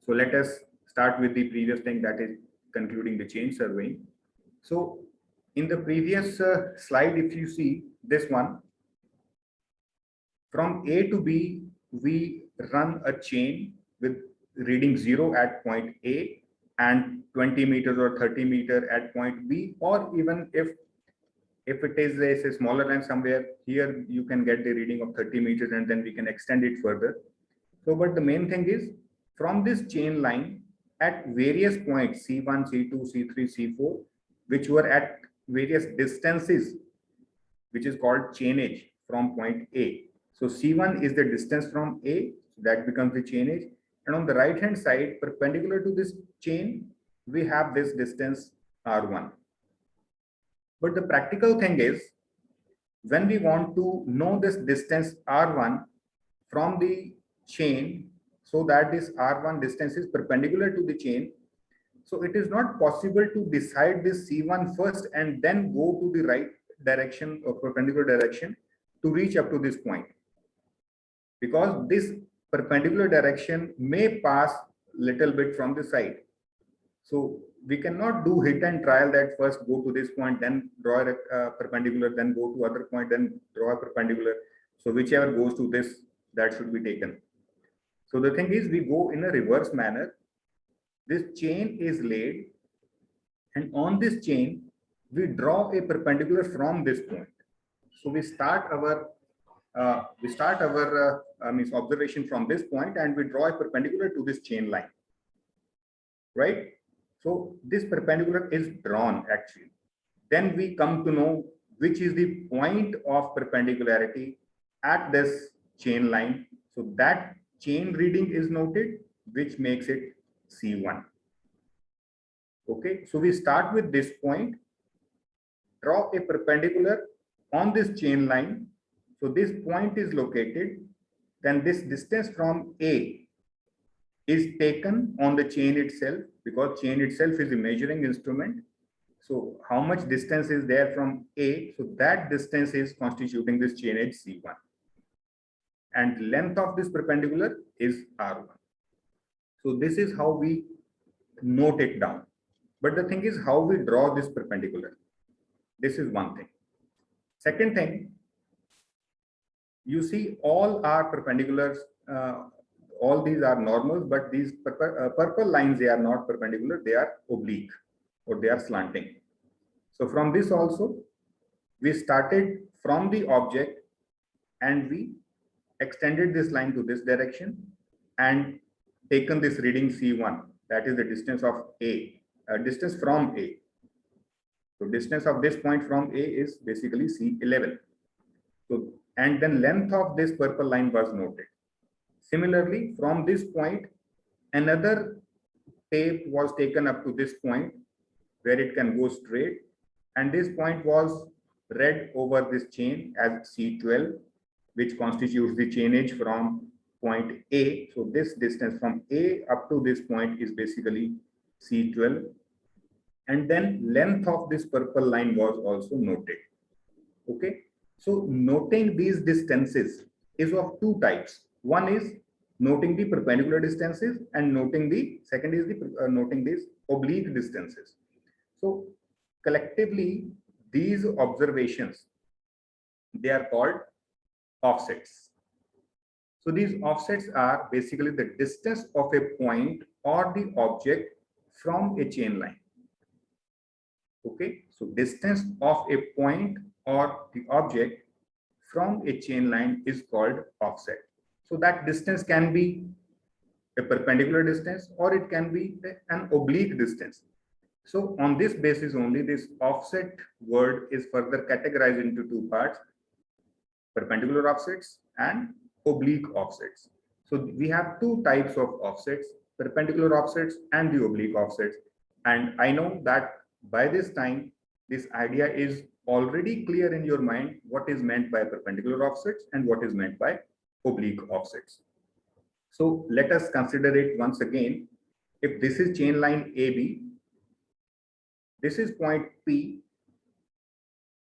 So let us start with the previous thing, that is concluding the chain surveying. So in the previous slide, if you see this one, from A to B, we run a chain with reading 0 at point A and 20 meters or 30 meter at point B, or even if it is a smaller line somewhere here, you can get the reading of 30 meters and then we can extend it further. So, but the main thing is, from this chain line at various points C1, C2, C3, C4, which were at various distances, which is called chainage from point A. So C1 is the distance from A, that becomes the chainage. And on the right hand side, perpendicular to this chain, we have this distance R1. But the practical thing is, when we want to know this distance R1 from the chain, so that this R1 distance is perpendicular to the chain, so it is not possible to decide this C1 first and then go to the right direction or perpendicular direction to reach up to this point, because this perpendicular direction may pass little bit from the side. So we cannot do hit and trial, that first go to this point, then draw a perpendicular, then go to other point, then draw a perpendicular. So whichever goes to this, that should be taken. So the thing is, we go in a reverse manner. This chain is laid, and on this chain, we draw a perpendicular from this point. So we start our observation from this point, and we draw a perpendicular to this chain line, right? So this perpendicular is drawn actually. Then we come to know which is the point of perpendicularity at this chain line. So that chain reading is noted, which makes it C1. Okay, so we start with this point, draw a perpendicular on this chain line. So this point is located, then this distance from A is taken on the chain itself, because chain itself is a measuring instrument. So how much distance is there from A? So that distance is constituting this chain edge C1. And length of this perpendicular is R1. So this is how we note it down. But the thing is how we draw this perpendicular. This is one thing. Second thing, you see all are perpendiculars, all these are normals, but these purple lines, they are not perpendicular, they are oblique or they are slanting. So from this also, we started from the object and we extended this line to this direction and taken this reading C1, that is the distance of A, distance from A. So distance of this point from A is basically C11. So, and then length of this purple line was noted. Similarly, from this point, another tape was taken up to this point where it can go straight, and this point was read over this chain as C12, which constitutes the chainage from point A. So this distance from A up to this point is basically C12. And then length of this purple line was also noted. Okay. So noting these distances is of two types. One is noting the perpendicular distances, and noting the second is the noting these oblique distances. So collectively, these observations, they are called offsets. So these offsets are basically the distance of a point or the object from a chain line. Okay, so distance of a point or the object from a chain line is called offset. So that distance can be a perpendicular distance or it can be an oblique distance. So on this basis only, this offset word is further categorized into two parts: perpendicular offsets and oblique offsets. So we have two types of offsets, perpendicular offsets and the oblique offsets. And I know that by this time, this idea is already clear in your mind, what is meant by perpendicular offsets and what is meant by oblique offsets. So let us consider it once again. If this is chain line AB, this is point P,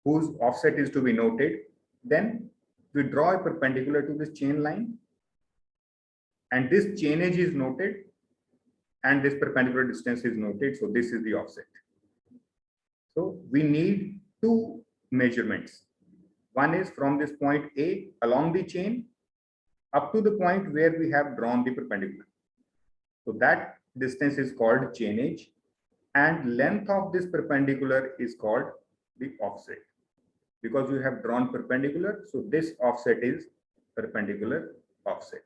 whose offset is to be noted, then we draw a perpendicular to this chain line, and this chainage is noted, and this perpendicular distance is noted. So this is the offset. So we need two measurements. One is from this point A along the chain up to the point where we have drawn the perpendicular. So that distance is called chainage, and length of this perpendicular is called the offset. Because you have drawn perpendicular, so this offset is perpendicular offset.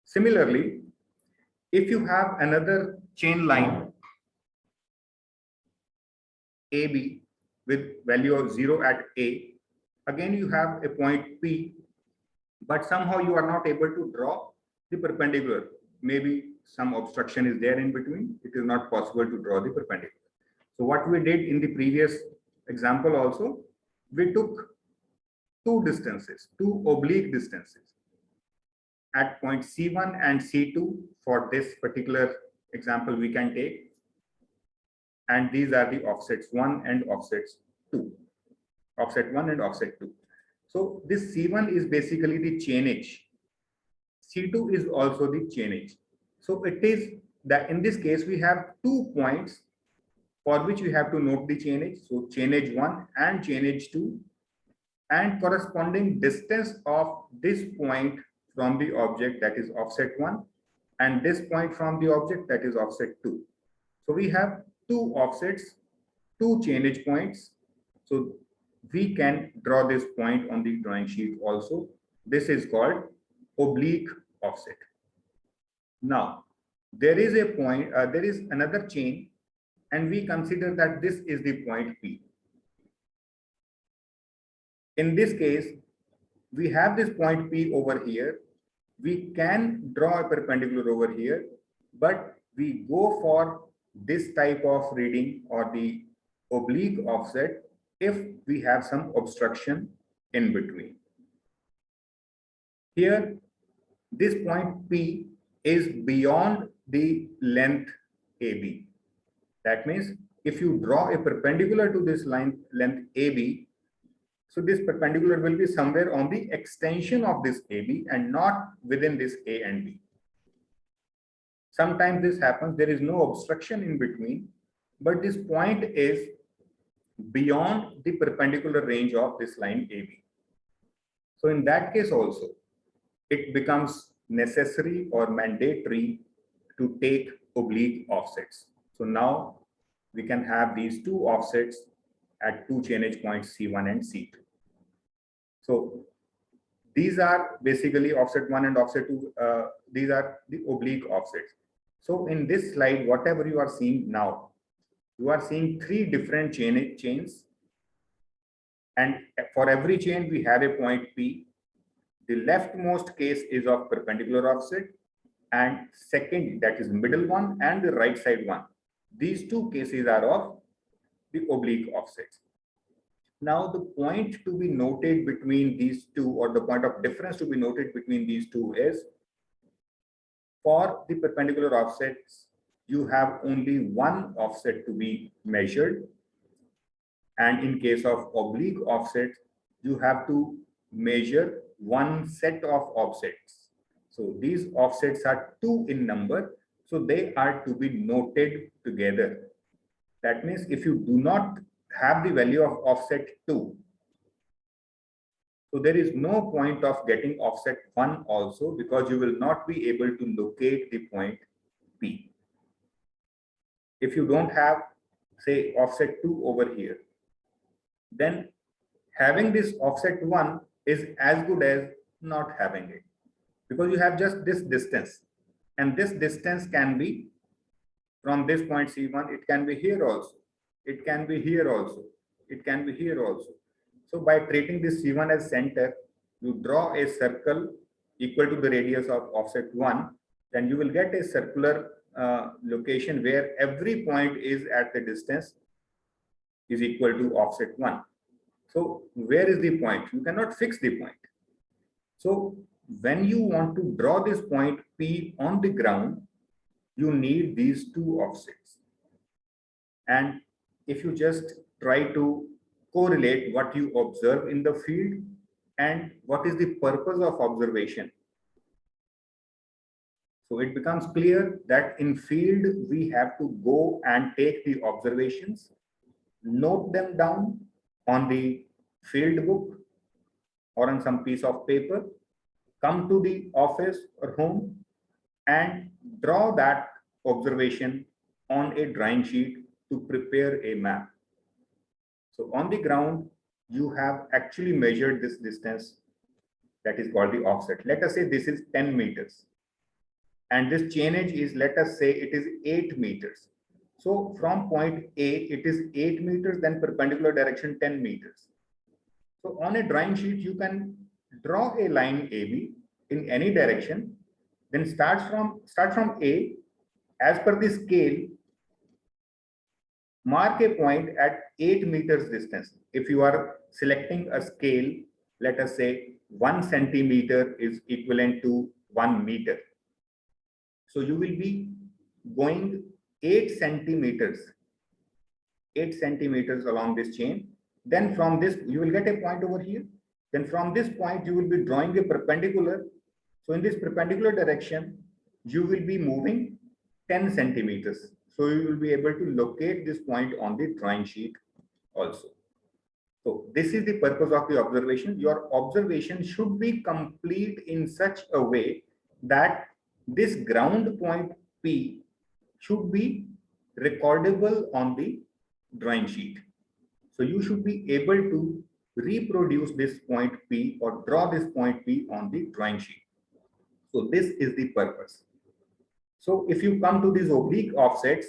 Similarly, if you have another chain line AB with value of 0 at A, again you have a point P, but somehow you are not able to draw the perpendicular. Maybe some obstruction is there in between. It is not possible to draw the perpendicular. So what we did in the previous example also, we took two distances, two oblique distances at point C1 and C2. For this particular example, we can take, and these are the offsets 1 and offsets 2. Offset 1 and offset 2. So this C1 is basically the chainage. C2 is also the chainage. So it is that in this case, we have 2 points for which we have to note the chainage. So chainage 1 and chainage 2, and corresponding distance of this point from the object, that is offset 1, and this point from the object, that is offset 2. So we have 2 offsets, 2 chainage points. So we can draw this point on the drawing sheet also. This is called oblique offset. Now, there is a point, there is another chain, and we consider that this is the point P. In this case, we have this point P over here. We can draw a perpendicular over here, but we go for this type of reading or the oblique offset if we have some obstruction in between. Here, this point P is beyond the length AB. That means if you draw a perpendicular to this line length AB, so this perpendicular will be somewhere on the extension of this AB and not within this A and B. Sometimes this happens, there is no obstruction in between, but this point is beyond the perpendicular range of this line AB. So in that case also, it becomes necessary or mandatory to take oblique offsets. So now we can have these 2 offsets at 2 chainage points C1 and C2. So these are basically offset 1 and offset 2. These are the oblique offsets. So in this slide, whatever you are seeing now, you are seeing 3 different chains. And for every chain, we have a point P. The leftmost case is of perpendicular offset, and second, that is middle one, and the right side one. These 2 cases are of the oblique offsets. Now, the point to be noted between these 2, or the point of difference to be noted between these 2 is, for the perpendicular offsets, you have only one offset to be measured. And in case of oblique offsets, you have to measure one set of offsets. So these offsets are 2 in number, so they are to be noted together. That means if you do not have the value of offset 2, so there is no point of getting offset 1 also, because you will not be able to locate the point P. If you don't have, say, offset 2 over here, then having this offset 1 is as good as not having it, because you have just this distance, and this distance can be from this point C1, it can be here also, it can be here also, it can be here also. So by treating this C1 as center, you draw a circle equal to the radius of offset 1, then you will get a circular location where every point is at the distance is equal to offset 1. So where is the point? You cannot fix the point. So when you want to draw this point P on the ground, you need these 2 offsets. And if you just try to correlate what you observe in the field and what is the purpose of observation. So it becomes clear that in field, we have to go and take the observations, note them down on the field book or on some piece of paper, come to the office or home and draw that observation on a drawing sheet to prepare a map. So on the ground, you have actually measured this distance that is called the offset. Let us say this is 10 meters. And this chainage is, let us say it is 8 meters. So from point A, it is 8 meters, then perpendicular direction 10 meters. So on a drawing sheet, you can draw a line AB in any direction, then start from A, as per the scale, mark a point at 8 meters distance. If you are selecting a scale, let us say 1 centimeter is equivalent to 1 meter. So you will be going 8 centimeters along this chain. Then from this, you will get a point over here. Then from this point, you will be drawing a perpendicular. So in this perpendicular direction, you will be moving 10 centimeters. So you will be able to locate this point on the drawing sheet also. So this is the purpose of the observation. Your observation should be complete in such a way that this ground point P should be recordable on the drawing sheet. So you should be able to reproduce this point P or draw this point P on the drawing sheet. So this is the purpose. So if you come to these oblique offsets,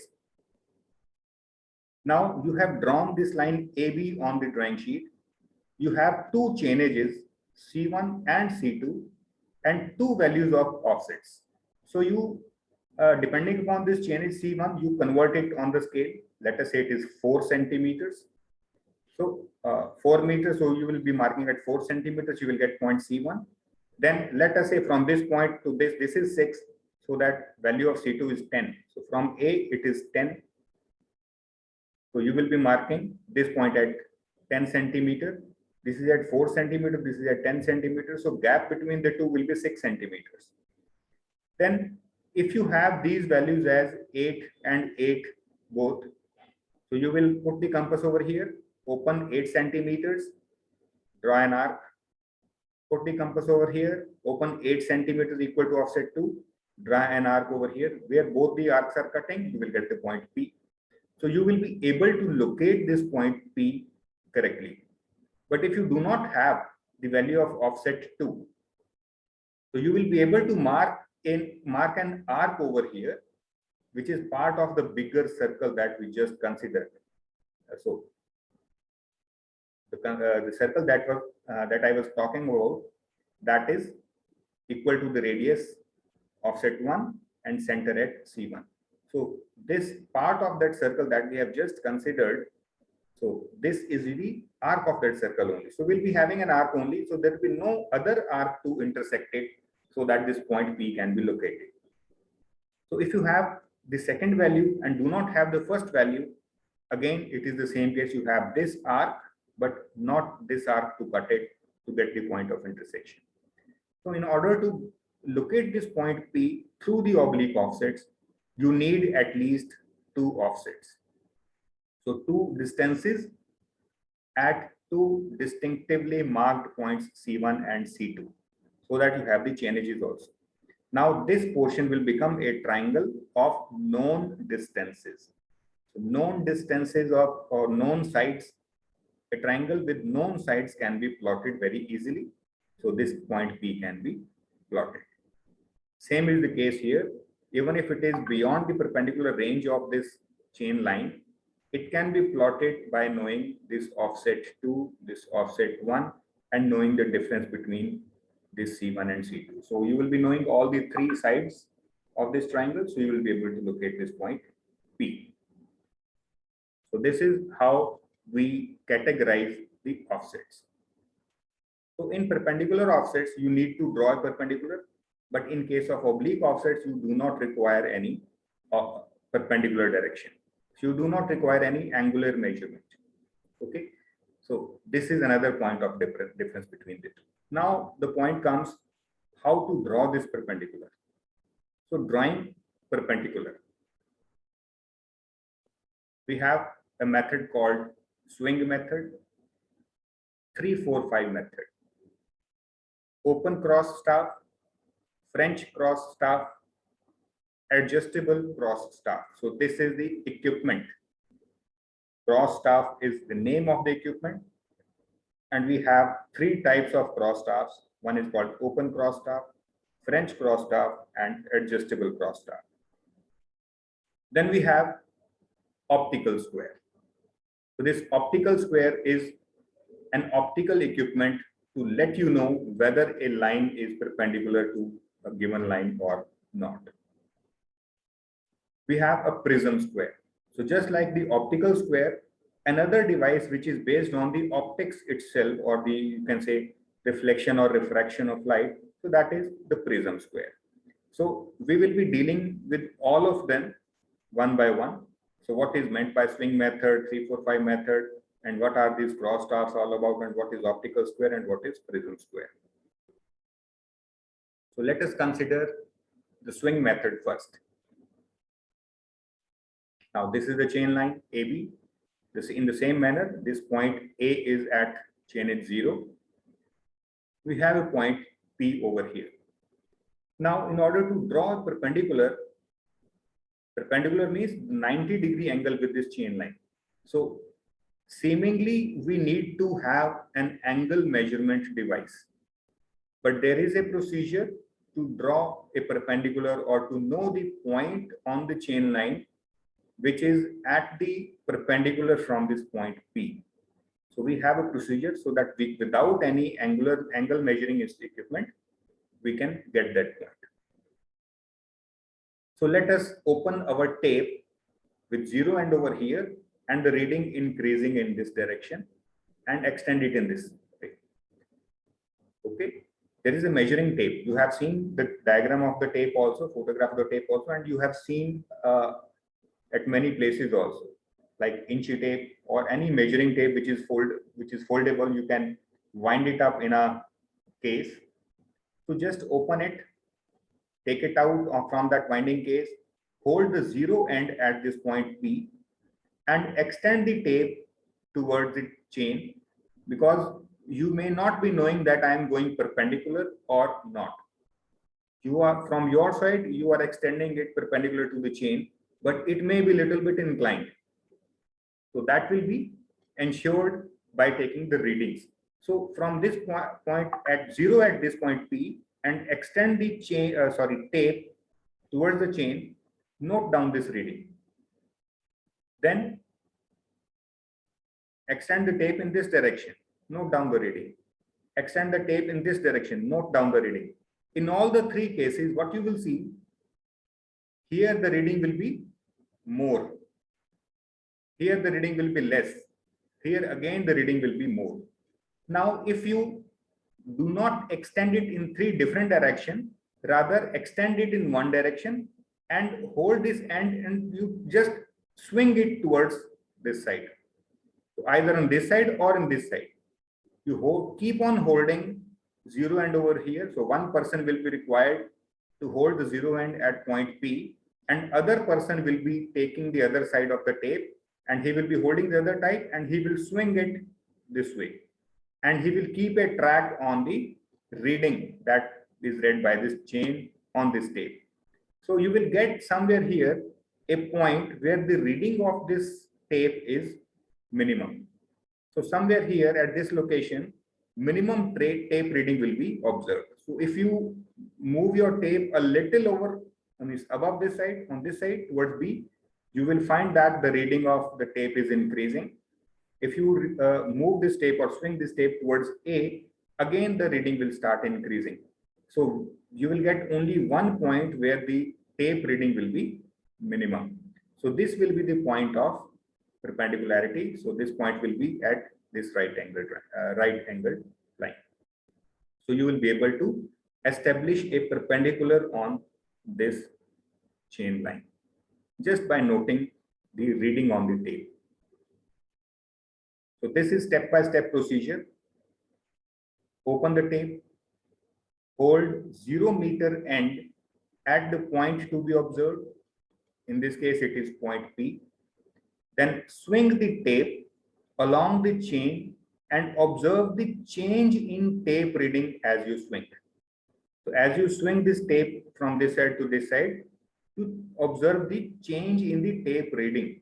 now you have drawn this line AB on the drawing sheet. You have two chainages, C1 and C2, and two values of offsets. So you, depending upon this chainage C1, you convert it on the scale. Let us say it is 4 centimeters. So 4 meters, so you will be marking at 4 centimeters, you will get point C1. Then let us say from this point to this is 6. So that value of C2 is 10. So from A, it is 10. So you will be marking this point at 10 centimeter. This is at 4 centimeter. This is at 10 centimeters. So gap between the two will be 6 centimeters. Then if you have these values as 8 and 8 both, so you will put the compass over here, open 8 centimeters, draw an arc, put the compass over here, open 8 centimeters equal to offset 2, draw an arc over here. Where both the arcs are cutting, you will get the point P. So you will be able to locate this point P correctly. But if you do not have the value of offset 2, so you will be able to mark an arc over here, which is part of the bigger circle that we just considered. So the circle that I was talking about, that is equal to the radius offset 1 and center at C1. So this part of that circle that we have just considered, so this is the arc of that circle only. So we'll be having an arc only, so there will be no other arc to intersect it, so that this point P can be located. So if you have the second value and do not have the first value, again it is the same case. You have this arc but not this arc to cut it to get the point of intersection. So in order to locate this point P through the oblique offsets, you need at least 2 offsets. So 2 distances at 2 distinctively marked points C1 and C2, so that you have the chainages also. Now this portion will become a triangle of known distances. So known distances of or known sides, a triangle with known sides can be plotted very easily. So this point P can be plotted. Same is the case here. Even if it is beyond the perpendicular range of this chain line, it can be plotted by knowing this offset 2, this offset 1, and knowing the difference between this C1 and C2. So you will be knowing all the 3 sides of this triangle, so you will be able to locate this point P. So this is how we categorize the offsets. So in perpendicular offsets, you need to draw a perpendicular, but in case of oblique offsets, you do not require any perpendicular direction. So you do not require any angular measurement. Okay. So this is another point of difference between the two. Now the point comes how to draw this perpendicular. So drawing perpendicular. We have a method called swing method, 3-4-5 method, open cross staff, French cross staff, adjustable cross staff. So this is the equipment. Cross staff is the name of the equipment. And we have 3 types of cross staffs. One is called open cross staff, French cross staff, and adjustable cross staff. Then we have optical square. So this optical square is an optical equipment to let you know whether a line is perpendicular to a given line or not. We have a prism square. So just like the optical square, another device which is based on the optics itself, or the, you can say, reflection or refraction of light. So that is the prism square. So we will be dealing with all of them one by one. So what is meant by swing method, 3-4-5 method, and what are these cross staffs all about, and what is optical square and what is prism square. So let us consider the swing method first. Now this is the chain line AB. This in the same manner, this point A is at chain edge 0. We have a point P over here. Now, in order to draw a perpendicular means 90-degree angle with this chain line. So seemingly we need to have an angle measurement device, but there is a procedure to draw a perpendicular or to know the point on the chain line which is at the perpendicular from this point P. So we have a procedure so that we, without any angle measuring equipment, we can get that point. So let us open our tape with 0 end over here and the reading increasing in this direction and extend it in this way. Okay, there is a measuring tape. You have seen the diagram of the tape also, photograph of the tape also, and you have seen at many places also, like inchy tape or any measuring tape which is foldable. You can wind it up in a case. So just open it, take it out from that winding case, hold the 0 end at this point P, and extend the tape towards the chain, because you may not be knowing that I am going perpendicular or not. You are, from your side, you are extending it perpendicular to the chain, but it may be a little bit inclined. So that will be ensured by taking the readings. So from this point at 0 at this point P, and extend the chain, tape towards the chain, note down this reading. Then extend the tape in this direction, note down the reading. Extend the tape in this direction, note down the reading. In all the 3 cases, what you will see, here the reading will be more. Here the reading will be less. Here again the reading will be more. Now if you do not extend it in 3 different directions, rather extend it in one direction and hold this end, and you just swing it towards this side. So either on this side or on this side. You keep on holding 0 end over here. So one person will be required to hold the 0 end at point P, and other person will be taking the other side of the tape, and he will be holding the other side and he will swing it this way. And he will keep a track on the reading that is read by this chain on this tape. So you will get somewhere here a point where the reading of this tape is minimum. So somewhere here at this location, minimum tape reading will be observed. So if you move your tape a little over, above this side, on this side towards B, you will find that the reading of the tape is increasing. If you move this tape or swing this tape towards A, again the reading will start increasing. So you will get only one point where the tape reading will be minimum. So this will be the point of perpendicularity. So this point will be at this right angled line. So you will be able to establish a perpendicular on this chain line just by noting the reading on the tape. So this is step-by-step procedure. Open the tape, hold 0 meter end at the point to be observed. In this case, it is point P. Then swing the tape along the chain and observe the change in tape reading as you swing. So as you swing this tape from this side to this side, you observe the change in the tape reading.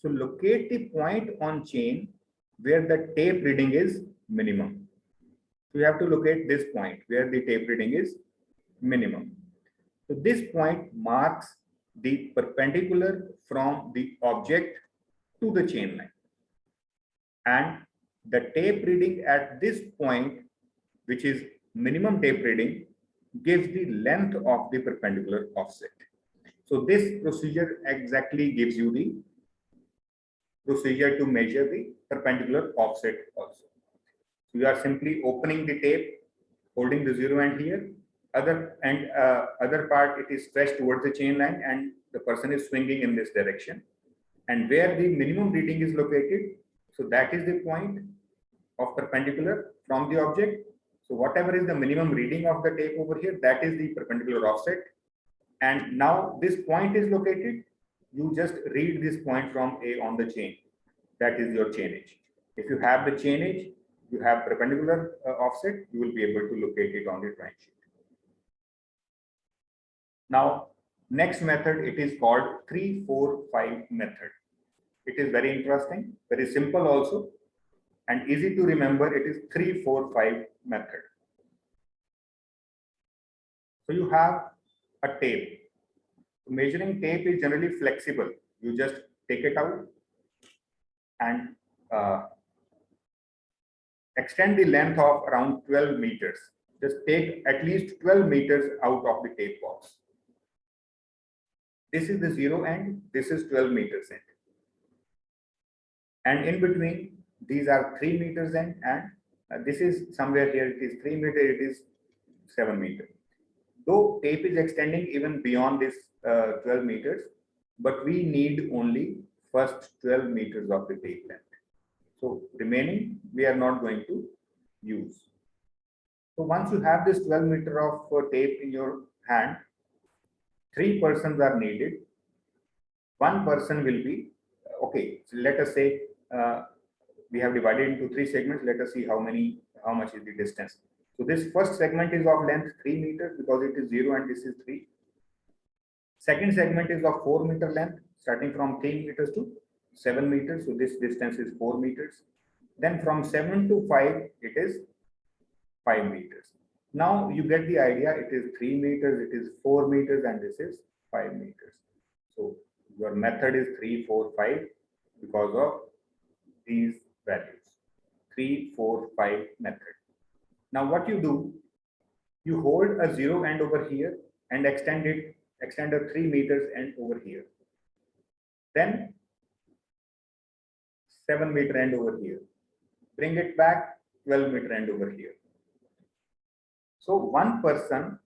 So locate the point on chain where the tape reading is minimum. So you have to locate this point where the tape reading is minimum. So this point marks the perpendicular from the object to the chain line. And the tape reading at this point, which is minimum tape reading, gives the length of the perpendicular offset. So this procedure exactly gives you the procedure to measure the perpendicular offset also. So you are simply opening the tape, holding the zero end here, other part it is stretched towards the chain line, and the person is swinging in this direction. And where the minimum reading is located, so that is the point of perpendicular from the object. So whatever is the minimum reading of the tape over here, that is the perpendicular offset. And now this point is located. You just read this point from A on the chain. That is your chain edge. If you have the chain edge, you have perpendicular offset, you will be able to locate it on the drawing sheet. Now, next method, it is called 3-4-5 method. It is very interesting, very simple also, and easy to remember. It is 3-4-5 method. So you have a tape. Measuring tape is generally flexible. You just take it out and extend the length of around 12 meters. Just take at least 12 meters out of the tape box. This is the zero end, this is 12 meters end. And in between, these are 3 meters end, and this is somewhere here, it is 3 meters, it is 7 meters. Though tape is extending even beyond this 12 meters, but we need only first 12 meters of the tape length. So remaining, we are not going to use. So once you have this 12 meter of tape in your hand, 3 persons are needed. One person will be, okay, so let us say we have divided into 3 segments. Let us see how much is the distance. So this first segment is of length 3 meters because it is 0 and this is 3. Second segment is of 4 meter length, starting from 3 meters to 7 meters. So this distance is 4 meters. Then from 7 to 5, it is 5 meters. Now you get the idea. It is 3 meters, it is 4 meters, and this is 5 meters. So your method is 3, 4, 5 because of these values. 3, 4, 5 method. Now what you do, you hold a zero end over here and extend a 3 meters end over here. Then 7 meter end over here. Bring it back 12 meter end over here. So one person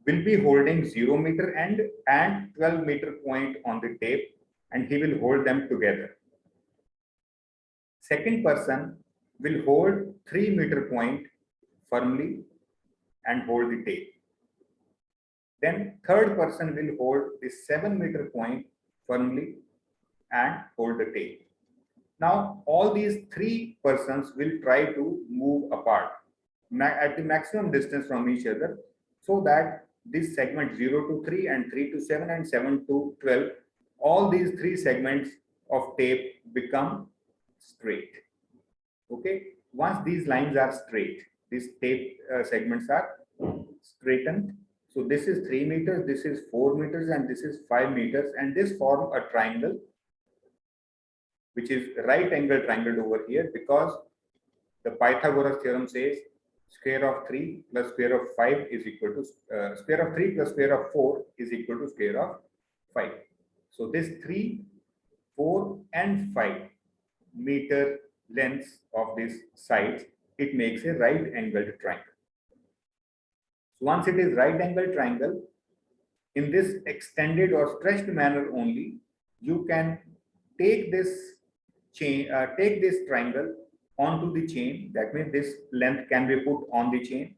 will be holding 0 meter end and 12 meter point on the tape, and he will hold them together. Second person will hold 3 meter point firmly and hold the tape. Then third person will hold the 7 meter point firmly and hold the tape. Now all these 3 persons will try to move apart at the maximum distance from each other, so that this segment 0 to 3 and 3 to 7 and 7 to 12, all these 3 segments of tape become straight. Okay, once these lines are straight, these tape segments are straightened. So this is 3 meters, this is 4 meters, and this is 5 meters, and this form a triangle, which is right angle triangle over here, because the Pythagoras theorem says square of 3 plus square of 5 is equal to square of 3 plus square of 4 is equal to square of 5. So this 3, 4, and 5 meter lengths of these sides, it makes a right angled triangle. So once it is right angled triangle, in this extended or stretched manner only, you can take this chain, take this triangle onto the chain. That means this length can be put on the chain,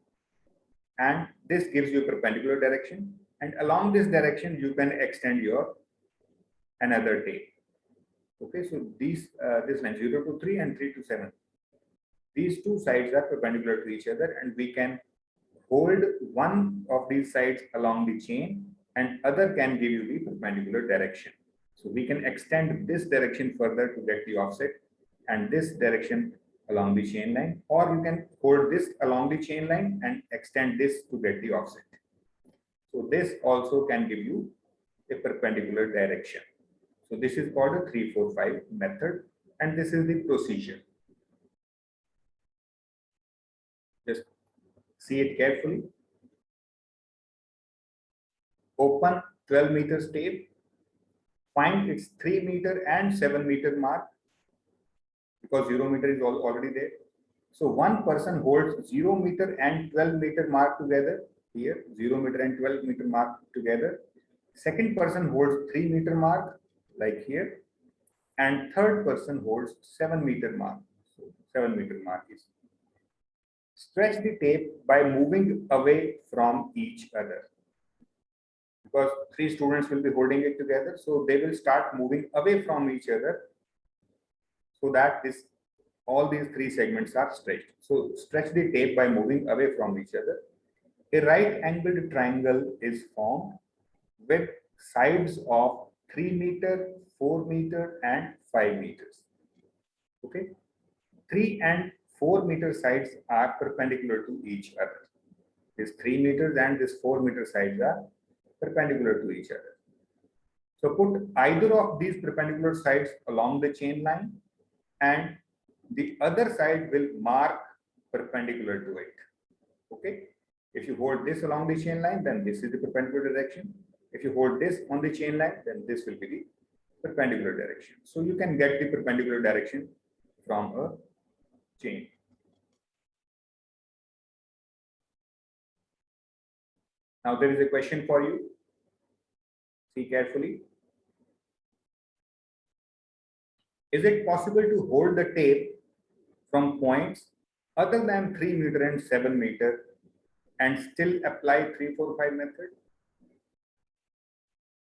and this gives you perpendicular direction. And along this direction, you can extend your another tape. Okay, so these this line 0 to 3 and 3 to 7. These two sides are perpendicular to each other, and we can hold one of these sides along the chain and other can give you the perpendicular direction. So we can extend this direction further to get the offset and this direction along the chain line, or you can hold this along the chain line and extend this to get the offset. So this also can give you a perpendicular direction. So this is called a 3-4-5 method, and this is the procedure. Just see it carefully. Open 12 meters tape, find its 3 meter and 7 meter mark, because 0 meter is already there. So one person holds 0 meter and 12 meter mark together here, 0 meter and 12 meter mark together. Second person holds 3 meter mark like here, and third person holds 7 meter mark. So 7 meter mark is. Stretch the tape by moving away from each other, because 3 students will be holding it together, so they will start moving away from each other, so that all these 3 segments are stretched. So stretch the tape by moving away from each other. A right angled triangle is formed with sides of 3 meter, 4 meter and 5 meters. Okay, 3 and 4 meter sides are perpendicular to each other. This 3 meters and this 4 meter sides are perpendicular to each other. So put either of these perpendicular sides along the chain line, and the other side will mark perpendicular to it. Okay, if you hold this along the chain line, then this is the perpendicular direction. If you hold this on the chain line, then this will be the perpendicular direction. So you can get the perpendicular direction from a chain. Now there is a question for you. See carefully. Is it possible to hold the tape from points other than 3 meter and 7 meter and still apply 3-4-5 method?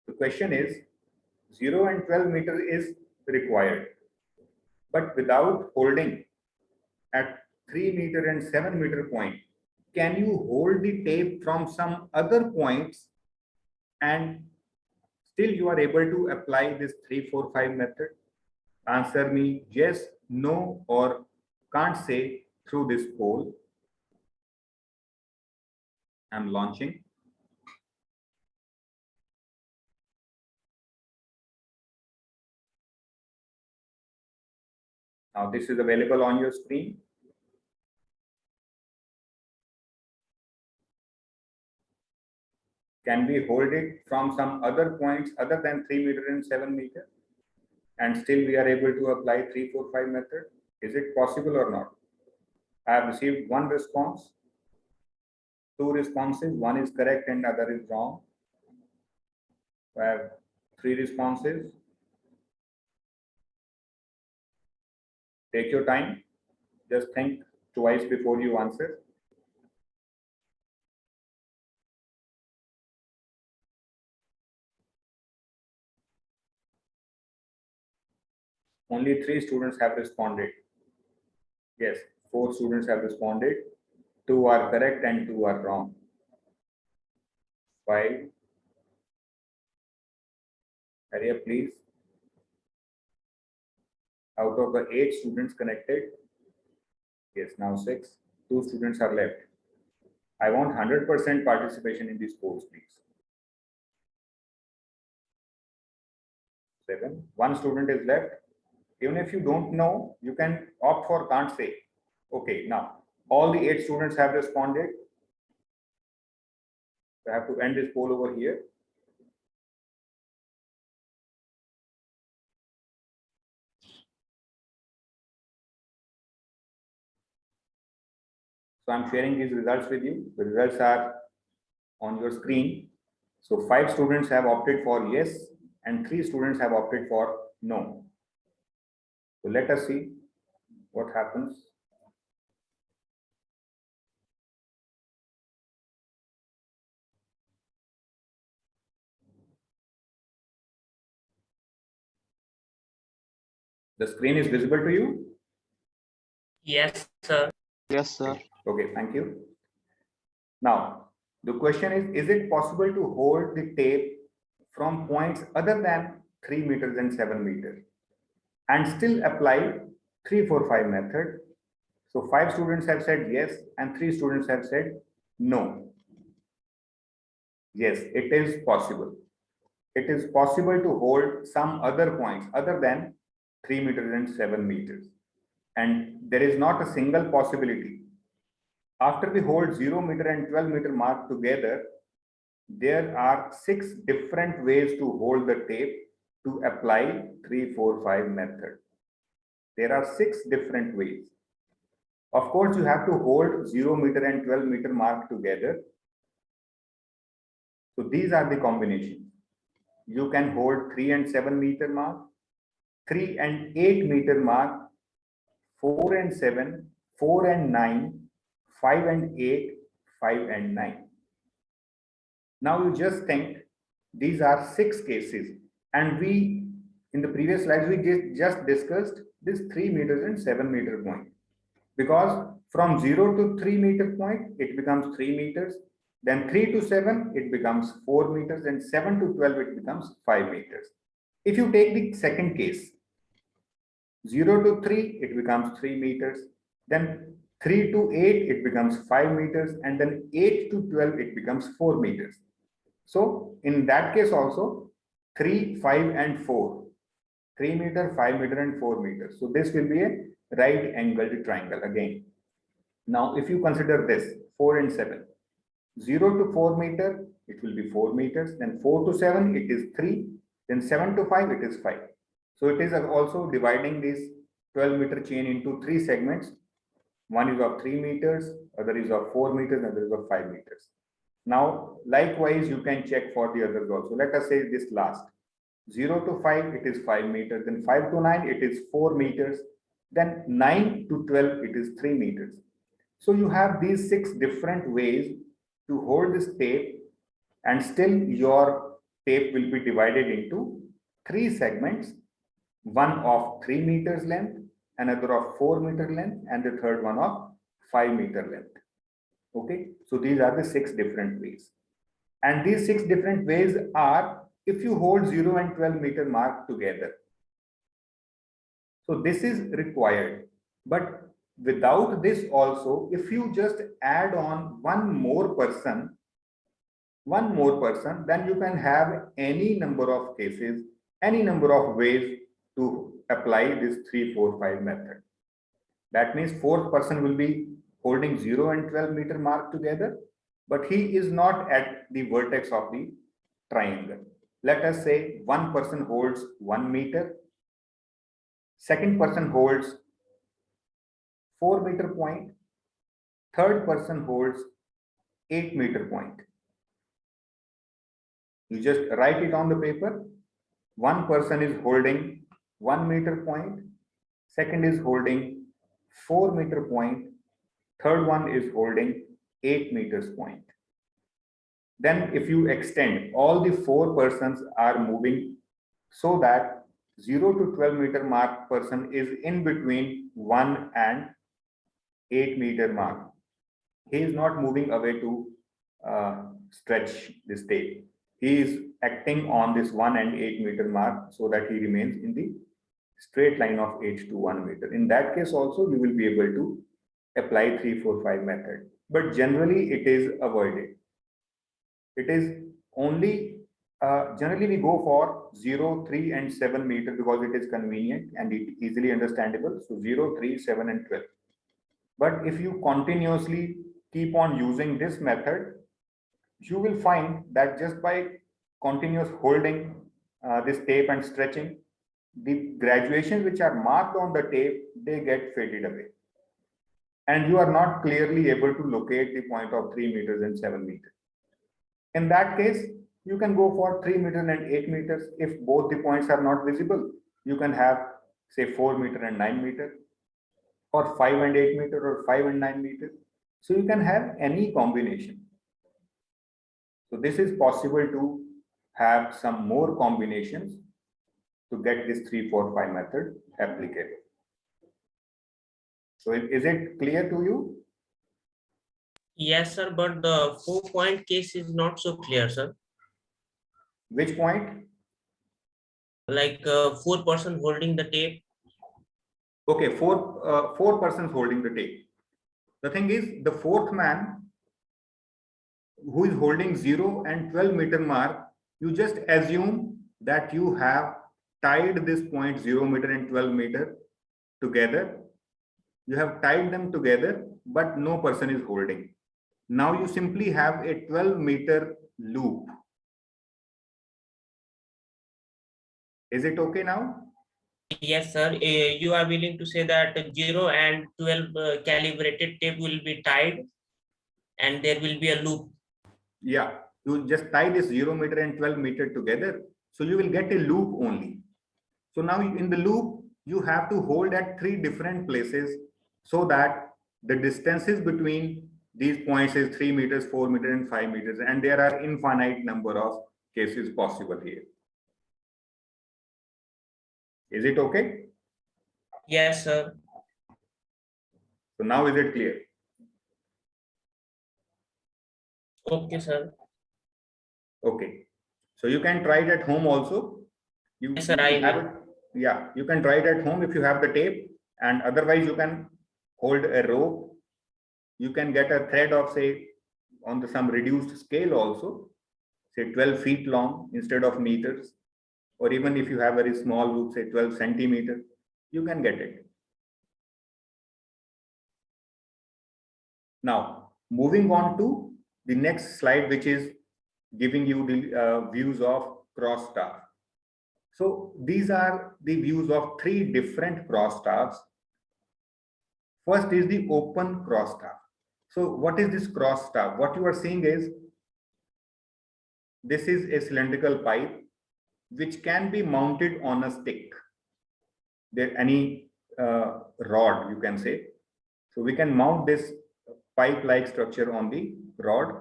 The question is, 0 and 12 meter is required, but without holding at 3 meter and 7 meter point, can you hold the tape from some other points and still you are able to apply this 3-4-5 method? Answer me yes, no, or can't say through this poll. I'm launching. Now this is available on your screen. Can we hold it from some other points other than 3 meter and 7 meter? And still we are able to apply 3-4-5 method? Is it possible or not? I have received 1 response, 2 responses, 1 is correct and other is wrong. I have 3 responses. Take your time, just think twice before you answer. Only 3 students have responded. Yes, 4 students have responded. 2 are correct and 2 are wrong. 5. Hurry up, please. Out of the 8 students connected, yes, now 6. 2 students are left. I want 100% participation in this course, please. 7. 1 student is left. Even if you don't know, you can opt for can't say. Okay, now all the 8 students have responded. I have to end this poll over here. So I'm sharing these results with you. The results are on your screen. So 5 students have opted for yes and 3 students have opted for no. So let us see what happens. The screen is visible to you? Yes, sir. Yes, sir. Okay, thank you. Now, the question is it possible to hold the tape from points other than 3 meters and 7 meters and still apply 3, 4, 5 method? So 5 students have said yes and 3 students have said no. Yes, it is possible. It is possible to hold some other points other than 3 meters and 7 meters. And there is not a single possibility. After we hold 0 meter and 12 meter mark together, there are 6 different ways to hold the tape to apply 3, 4, 5 method. There are 6 different ways. Of course, you have to hold 0 meter and 12 meter mark together. So these are the combinations. You can hold 3 and 7 meter mark, 3 and 8 meter mark, 4 and 7, 4 and 9, 5 and 8, 5 and 9. Now you just think these are 6 cases, and we in the previous slides we just discussed this 3 meters and 7 meter point, because from 0 to 3 meter point it becomes 3 meters, then 3 to 7 it becomes 4 meters, and 7 to 12 it becomes 5 meters. If you take the second case, 0 to 3 it becomes 3 meters, then 3 to 8 it becomes 5 meters, and then 8 to 12 it becomes 4 meters. So in that case also 3, 5 and 4, 3 meter, 5 meter and 4 meters. So this will be a right angled triangle again. Now if you consider this 4 and 7, 0 to 4 meter it will be 4 meters, then 4 to 7 it is 3, then 7 to 5 it is 5. So it is also dividing this 12 meter chain into 3 segments. One is of 3 meters, other is of 4 meters, other is of 5 meters. Now, likewise, you can check for the others also. Let us say this last 0 to 5, it is 5 meters, then 5 to 9, it is 4 meters, then 9 to 12, it is 3 meters. So you have these 6 different ways to hold this tape, and still your tape will be divided into 3 segments, one of 3 meters length, another of 4 meter length, and the third one of 5 meter length. Okay, so these are the 6 different ways. And these 6 different ways are if you hold 0 and 12 meter mark together. So this is required. But without this also, if you just add on one more person, then you can have any number of cases, any number of ways to apply this 3, 4, 5 method. That means 4th person will be holding 0 and 12 meter mark together, but he is not at the vertex of the triangle. Let us say one person holds 1 meter, second person holds 4 meter point, third person holds 8 meter point. You just write it on the paper. One person is holding 1 meter point, second is holding 4 meter point, third one is holding 8 meters point. Then if you extend, all the 4 persons are moving so that 0 to 12 meter mark person is in between 1 and 8 meter mark. He is not moving away to stretch this tape. He is acting on this 1 and 8 meter mark so that he remains in the straight line of 8 to 1 meter. In that case also you will be able to apply 3, 4, 5 method, but generally it is avoided. It is only generally we go for 0, 3 and 7 meter because it is convenient and it easily understandable. So 0, 3, 7 and 12. But if you continuously keep on using this method, you will find that just by continuous holding this tape and stretching, the graduations which are marked on the tape, they get faded away. And you are not clearly able to locate the point of 3 meters and 7 meters. In that case, you can go for 3 meters and 8 meters. If both the points are not visible, you can have say 4 meter and 9 meter, or 5 and 8 meter, or 5 and 9 meters. So you can have any combination. So this is possible to have some more combinations to get this 3, 4, 5 method applicable. So is it clear to you? Yes, sir, but the 4-point case is not so clear, sir. Which point? Like 4 person holding the tape. Okay, four persons holding the tape. The thing is, the fourth man who is holding 0 and 12 meter mark, you just assume that you have tied this point 0 meter and 12 meter together. You have tied them together, but no person is holding. Now you simply have a 12-meter loop. Is it okay now? Yes, sir. You are willing to say that 0 and 12 calibrated tape will be tied and there will be a loop. Yeah, you just tie this 0 meter and 12 meter together. So you will get a loop only. So now in the loop, you have to hold at 3 different places so that the distances between these points is 3 meters, 4 meters, and 5 meters. And there are infinite number of cases possible here. Is it okay? Yes, sir. So now is it clear? Okay, sir. Okay. So you can try it at home also. Yes, sir, I have will. it. Yeah, you can try it at home if you have the tape, and otherwise you can hold a rope. You can get a thread of, say, on some reduced scale also, say 12 feet long instead of meters, or even if you have very small loop, say 12 centimeters, you can get it. Now, moving on to the next slide, which is giving you the views of cross staff. So these are the views of 3 different cross staffs. First is the open cross staff. So what is this cross staff? What you are seeing is, this is a cylindrical pipe which can be mounted on a stick. There any rod, you can say. So we can mount this pipe-like structure on the rod,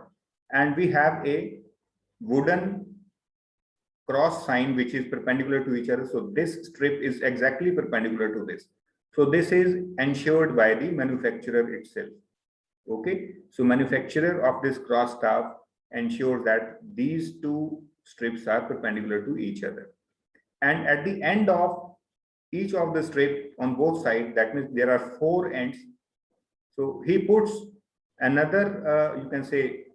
and we have a wooden cross sign which is perpendicular to each other. So this strip is exactly perpendicular to this. So this is ensured by the manufacturer itself. Okay, so manufacturer of this cross staff ensures that these 2 strips are perpendicular to each other. And at the end of each of the strip on both sides, that means there are 4 ends. So he puts another, you can say,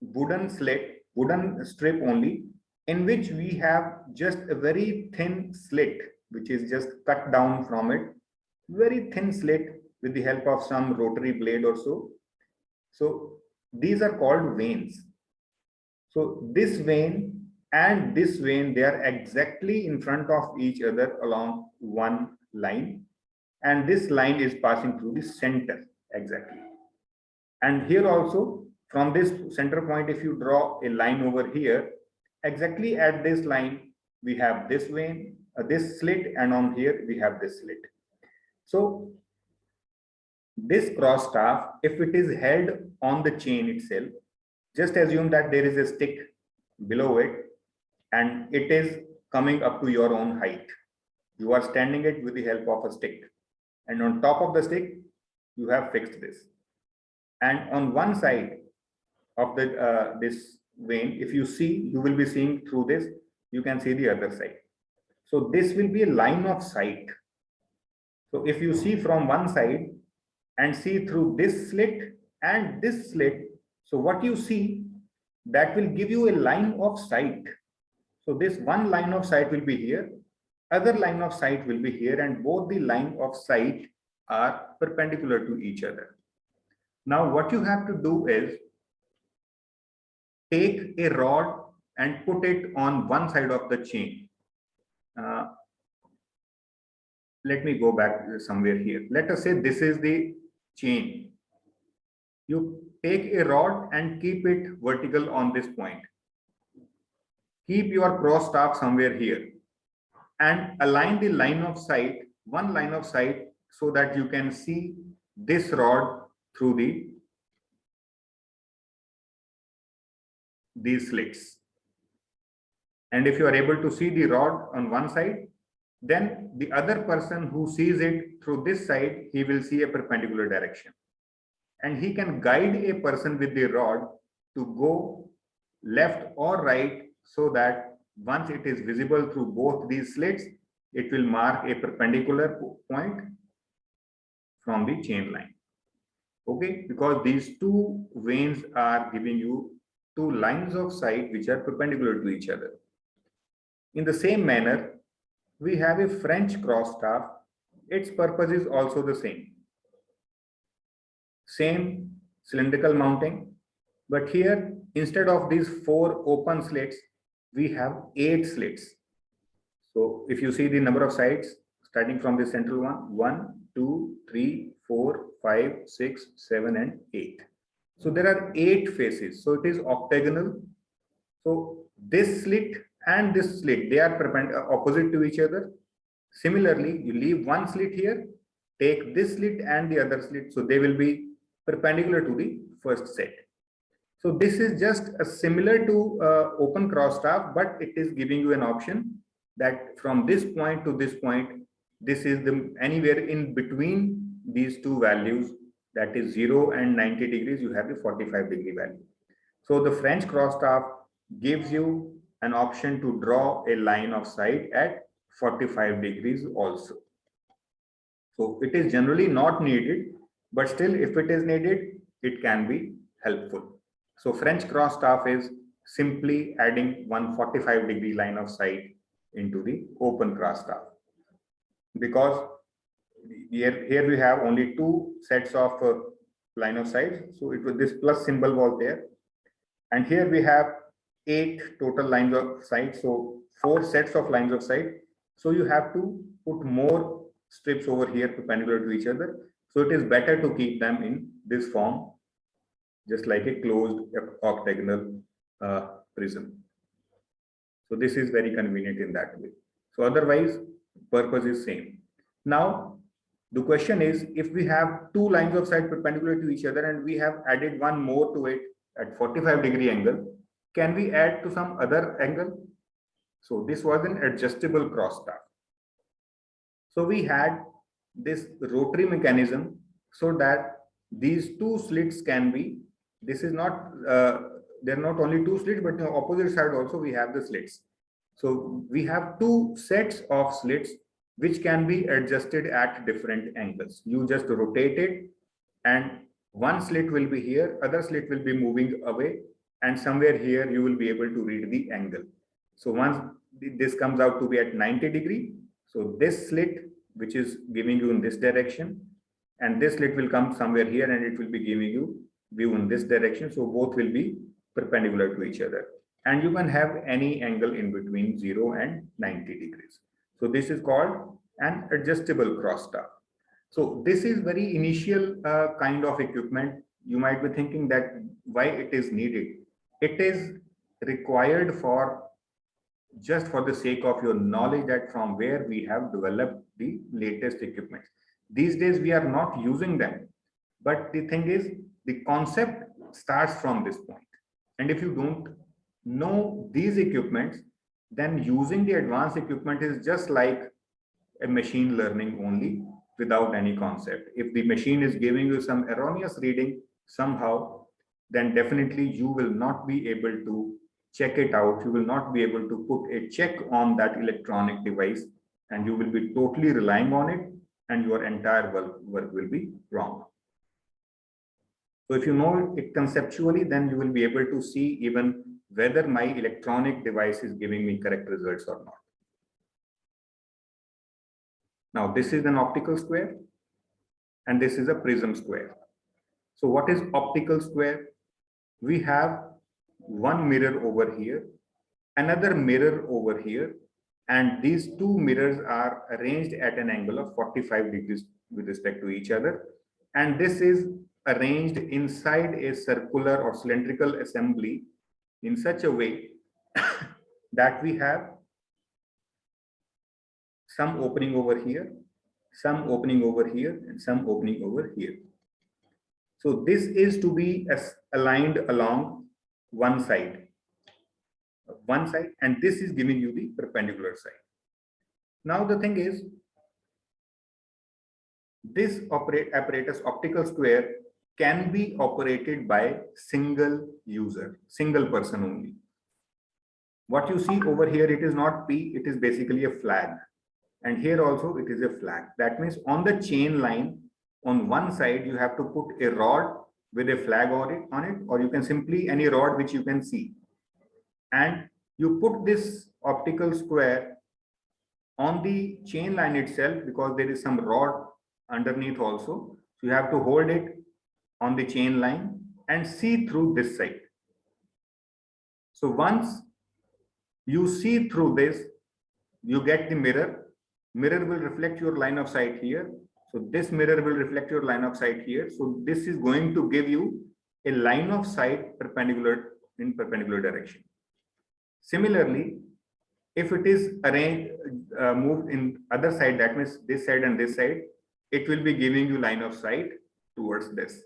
wooden strip only, in which we have just a very thin slit, which is just cut down from it, very thin slit with the help of some rotary blade or so. So these are called vanes. So this vane and this vane, they are exactly in front of each other along one line, and this line is passing through the center exactly. And here also, from this center point, if you draw a line over here, exactly at this line we have this vane, this slit, and on here we have this slit. So this cross staff, if it is held on the chain itself, just assume that there is a stick below it and it is coming up to your own height. You are standing it with the help of a stick, and on top of the stick you have fixed this. And on one side of the this vane, if you see, you will be seeing through this, you can see the other side. So this will be a line of sight. So if you see from one side and see through this slit and this slit, so what you see, that will give you a line of sight. So this one line of sight will be here, other line of sight will be here, and both the line of sight are perpendicular to each other. Now what you have to do is take a rod and put it on one side of the chain. Let me go back somewhere here. Let us say this is the chain. You take a rod and keep it vertical on this point. Keep your cross staff somewhere here and align the line of sight, one line of sight, so that you can see this rod through these slits. And if you are able to see the rod on one side, then the other person who sees it through this side, he will see a perpendicular direction. And he can guide a person with the rod to go left or right, so that once it is visible through both these slits, it will mark a perpendicular point from the chain line. Okay, because these two veins are giving you two lines of sight which are perpendicular to each other. In the same manner, we have a French cross staff. Its purpose is also the same. Same cylindrical mounting, but here instead of these 4 open slits, we have 8 slits. So if you see the number of sides starting from the central one, 1, 2, 3, 4, 5, 6, 7, and 8. So there are 8 faces. So it is octagonal. So this slit and this slit, they are opposite to each other. Similarly, you leave one slit here, take this slit and the other slit, so they will be perpendicular to the first set. So this is just a similar to open cross staff, but it is giving you an option that from this point to this point, this is the anywhere in between these two values, that is 0 and 90 degrees, you have the 45-degree value. So the French cross staff gives you an option to draw a line of sight at 45 degrees also. So it is generally not needed, but still if it is needed, it can be helpful. So French cross staff is simply adding 145-degree line of sight into the open cross staff, because here we have only 2 sets of line of sight. So it was this plus symbol was there, and here we have 8 total lines of sight, so 4 sets of lines of sight. So you have to put more strips over here perpendicular to each other. So it is better to keep them in this form, just like a closed octagonal prism. So this is very convenient in that way. So otherwise, purpose is same. Now, the question is, if we have 2 lines of sight perpendicular to each other and we have added one more to it at 45-degree angle, can we add to some other angle? So this was an adjustable cross staff. So we had this rotary mechanism so that these 2 slits can be, this is not, there are not only 2 slits, but on the opposite side also we have the slits. So we have 2 sets of slits which can be adjusted at different angles. You just rotate it and one slit will be here, other slit will be moving away, and somewhere here you will be able to read the angle. So once this comes out to be at 90 degree, so this slit which is giving you in this direction, and this slit will come somewhere here and it will be giving you view in this direction. So both will be perpendicular to each other, and you can have any angle in between 0 and 90 degrees. So this is called an adjustable cross staff. So this is very initial kind of equipment. You might be thinking that why it is needed. It is required for just for the sake of your knowledge that from where we have developed the latest equipment. These days we are not using them, but the thing is the concept starts from this point. And if you don't know these equipments, then using the advanced equipment is just like a machine learning only without any concept. If the machine is giving you some erroneous reading somehow, then definitely you will not be able to check it out. You will not be able to put a check on that electronic device, and you will be totally relying on it, and your entire work will be wrong. So if you know it conceptually, then you will be able to see even whether my electronic device is giving me correct results or not. Now this is an optical square and this is a prism square. So what is optical square? We have one mirror over here, another mirror over here, and these 2 mirrors are arranged at an angle of 45 degrees with respect to each other. And this is arranged inside a circular or cylindrical assembly in such a way that we have some opening over here, some opening over here, and some opening over here. So this is to be aligned along one side. one side, and this is giving you the perpendicular side. Now the thing is, this apparatus optical square can be operated by single user, single person only. What you see over here, it is not P, it is basically a flag. And here also it is a flag. That means on the chain line, on one side, you have to put a rod with a flag on it, or you can simply any rod which you can see. And you put this optical square on the chain line itself, because there is some rod underneath also. So you have to hold it on the chain line and see through this side. So once you see through this, you get the mirror. Mirror will reflect your line of sight here. So this mirror will reflect your line of sight here. So this is going to give you a line of sight perpendicular in perpendicular direction. Similarly, if it is arranged, moved in other side, that means this side and this side, it will be giving you line of sight towards this.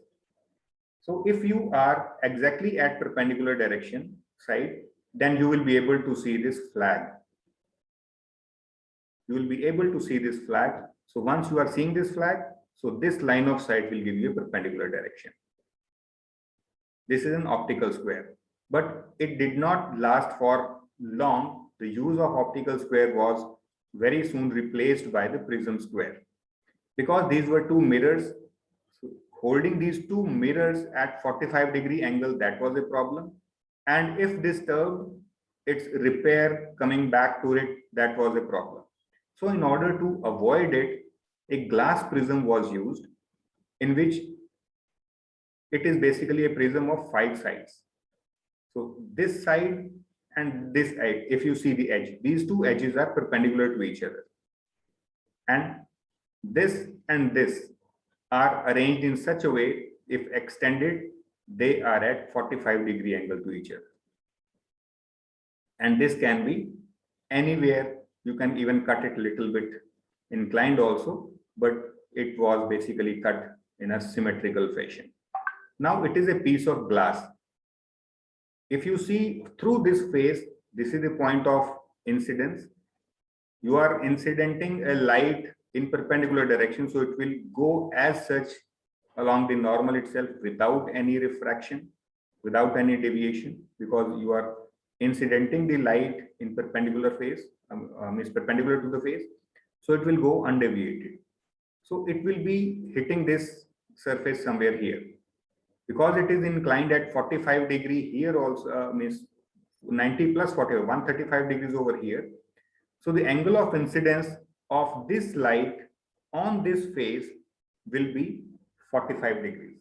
So if you are exactly at perpendicular direction side, then you will be able to see this flag. You will be able to see this flag. So once you are seeing this flag, so this line of sight will give you a perpendicular direction. This is an optical square, but it did not last for long. The use of optical square was very soon replaced by the prism square, because these were two mirrors. So holding these two mirrors at 45-degree angle, that was a problem. And if disturbed, its repair coming back to it, that was a problem. So in order to avoid it, a glass prism was used, in which it is basically a prism of 5 sides. So this side and this edge, if you see the edge, these two edges are perpendicular to each other. And this are arranged in such a way, if extended, they are at 45-degree angle to each other. And this can be anywhere. You can even cut it a little bit inclined also, but it was basically cut in a symmetrical fashion. Now it is a piece of glass. If you see through this face, this is the point of incidence. You are incidenting a light in perpendicular direction, so it will go as such along the normal itself without any refraction, without any deviation, because you are incidenting the light in perpendicular face, is perpendicular to the face, so it will go undeviated. So it will be hitting this surface somewhere here, because it is inclined at 45-degree here also, means 90 plus 40, 135 degrees over here. So the angle of incidence of this light on this face will be 45 degrees,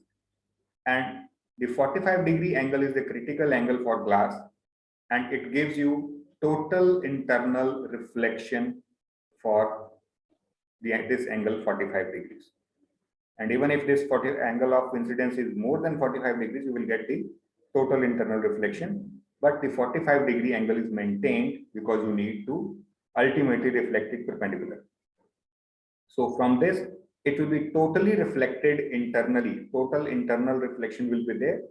and the 45-degree angle is the critical angle for glass, and it gives you total internal reflection for this angle 45 degrees. And even if this angle of incidence is more than 45 degrees, you will get the total internal reflection. But the 45-degree angle is maintained because you need to ultimately reflect it perpendicular. So from this, it will be totally reflected internally. Total internal reflection will be there,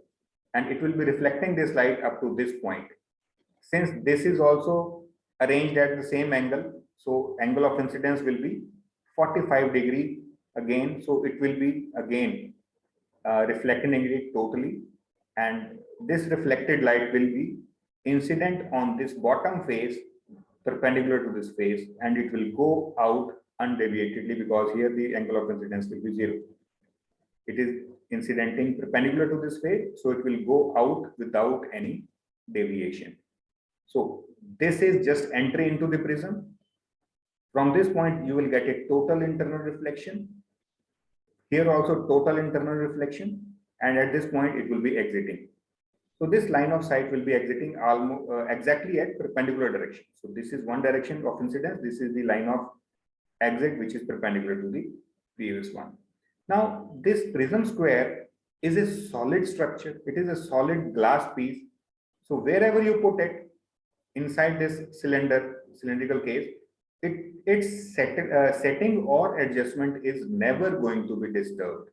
and it will be reflecting this light up to this point. Since this is also arranged at the same angle, so angle of incidence will be 45 degree again. So it will be again reflecting it totally, and this reflected light will be incident on this bottom face perpendicular to this face, and it will go out undeviatedly, because here the angle of incidence will be 0. It is incidenting perpendicular to this face, so it will go out without any deviation. So this is just entry into the prism. From this point, you will get a total internal reflection. Here also total internal reflection, and at this point it will be exiting. So this line of sight will be exiting almost exactly at perpendicular direction. So this is one direction of incidence. This is the line of exit, which is perpendicular to the previous one. Now this prism square is a solid structure. It is a solid glass piece. So wherever you put it inside this cylindrical case, its setting or adjustment is never going to be disturbed.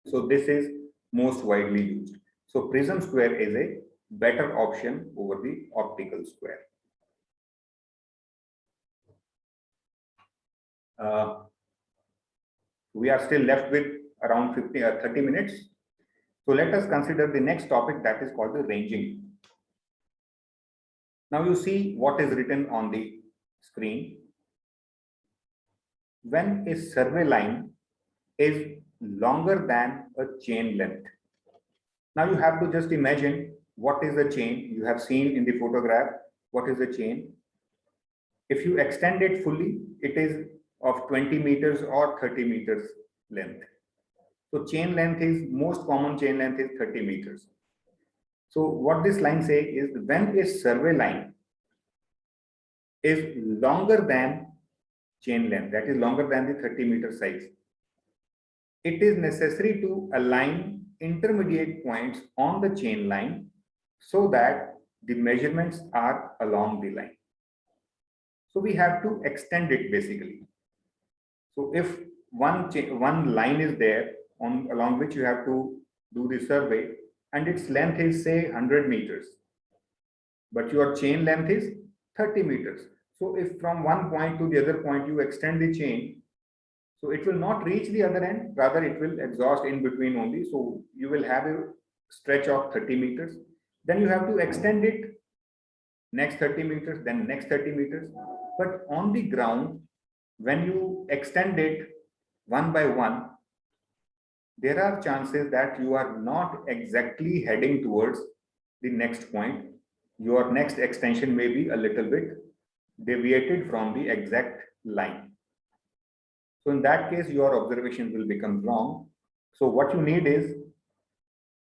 So this is most widely used. So prism square is a better option over the optical square. We are still left with around 50 or 30 minutes. So let us consider the next topic, that is called the ranging. Now you see what is written on the screen. When a survey line is longer than a chain length. Now you have to just imagine what is the chain. You have seen in the photograph what is the chain. If you extend it fully, it is of 20 meters or 30 meters length. So chain length is, most common chain length is 30 meters. So what this line says is, when a survey line is longer than chain length, that is longer than the 30-meter size, it is necessary to align intermediate points on the chain line so that the measurements are along the line. So we have to extend it basically. So if one line is there along which you have to do the survey, and its length is say 100 meters, but your chain length is 30 meters. So if from one point to the other point you extend the chain, so it will not reach the other end, rather it will exhaust in between only. So you will have a stretch of 30 meters. Then you have to extend it next 30 meters, then next 30 meters. But on the ground, when you extend it one by one, there are chances that you are not exactly heading towards the next point. Your next extension may be a little bit deviated from the exact line. So in that case, your observation will become wrong. So what you need is,